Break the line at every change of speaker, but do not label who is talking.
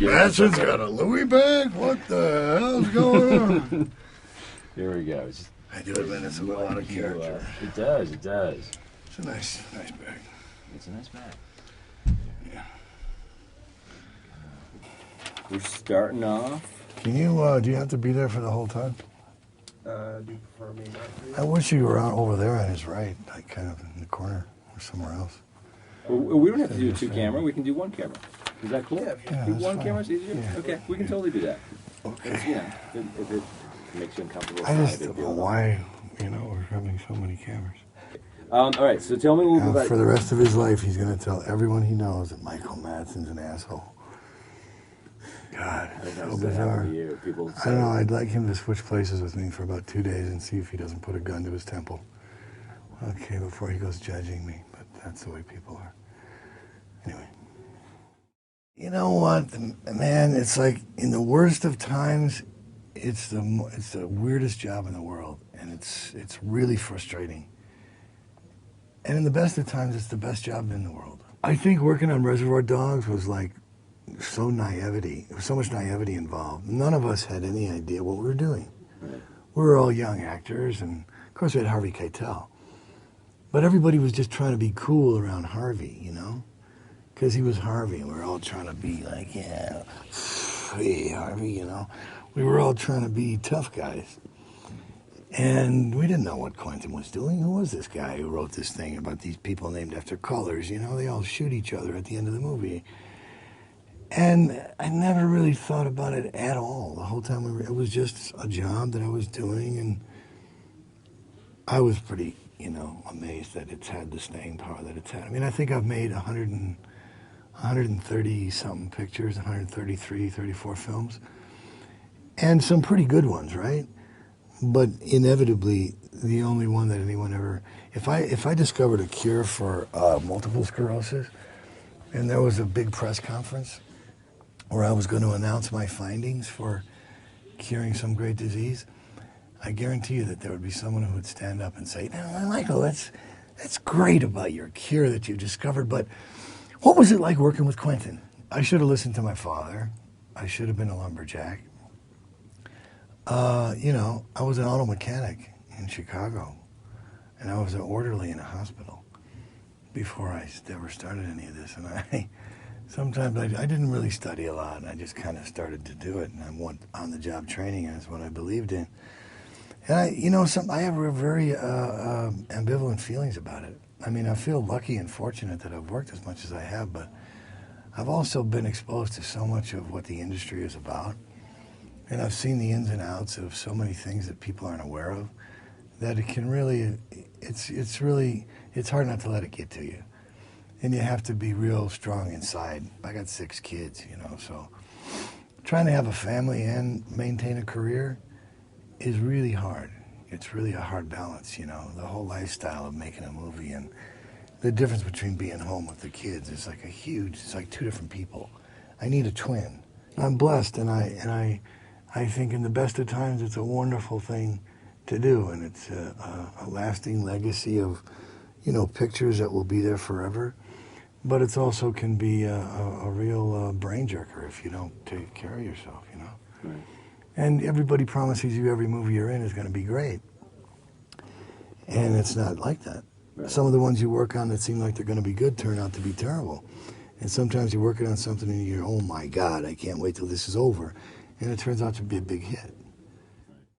Madsen's got a Louis bag? What the hell's going on?
Here we go.
I do admit it's a lot of character.
It does, it does.
It's a nice bag.
It's a nice bag.
Yeah.
We're starting off.
Can you, do you have to be there for the whole time?
Do you prefer me not to?
I wish you were out over there on his right, like kind of in the corner or somewhere else.
Well, we don't have to do two camera. We can do one camera. Is that cool?
Yeah,
do
that's
one
fine.
camera's easier?
Yeah.
Okay, we can totally do that.
Okay.
It's, you know, if it makes you uncomfortable.
I just
fine,
don't know why, we're having so many cameras.
all right, so tell me a little bit about...
For the rest of his life, he's going to tell everyone he knows that Michael Madsen's an asshole. God, it's so bizarre.
People
I don't know, I'd like him to switch places with me for about 2 days and see if he doesn't put a gun to his temple. Okay, before he goes judging me, but that's the way people are. Anyway. You know what, man, it's like in the worst of times, it's the weirdest job in the world, and it's really frustrating. And in the best of times, it's the best job in the world. I think working on Reservoir Dogs was like so naivety. There was so much naivety involved. None of us had any idea what we were doing.
Right.
We were all young actors, and of course we had Harvey Keitel. But everybody was just trying to be cool around Harvey, you know? Because he was Harvey, and we were all trying to be like, yeah, hey, Harvey, you know? We were all trying to be tough guys. And we didn't know what Quentin was doing. Who was this guy who wrote this thing about these people named after colors? You know, they all shoot each other at the end of the movie. And I never really thought about it at all. The whole time it was just a job that I was doing, and I was pretty, amazed that it's had the staying power that it's had. I mean, I think I've made 130-something pictures, 133, 34 films, and some pretty good ones, right? But inevitably, the only one that anyone ever... If I discovered a cure for multiple sclerosis, and there was a big press conference where I was going to announce my findings for curing some great disease, I guarantee you that there would be someone who would stand up and say, "No, Michael, that's great about your cure that you discovered, but what was it like working with Quentin?" I should have listened to my father. I should have been a lumberjack. I was an auto mechanic in Chicago, and I was an orderly in a hospital before I ever started any of this. And sometimes I didn't really study a lot, and I just kind of started to do it, and I went on-the-job training, and that's what I believed in. And I have very ambivalent feelings about it. I mean, I feel lucky and fortunate that I've worked as much as I have, but I've also been exposed to so much of what the industry is about. And I've seen the ins and outs of so many things that people aren't aware of, that it can really, it's hard not to let it get to you. And you have to be real strong inside. I got 6 kids, so trying to have a family and maintain a career is really hard. It's really a hard balance, the whole lifestyle of making a movie, and the difference between being home with the kids is like it's like 2 different people. I need a twin. I'm blessed, and I think in the best of times it's a wonderful thing to do, and it's a lasting legacy of, pictures that will be there forever. But it also can be a real brain jerker if you don't take care of yourself,
Right.
And everybody promises you every movie you're in is going to be great. And it's not like that.
Right.
Some of the ones you work on that seem like they're going to be good turn out to be terrible. And sometimes you're working on something and you're, oh my God, I can't wait till this is over. And it turns out to be a big hit.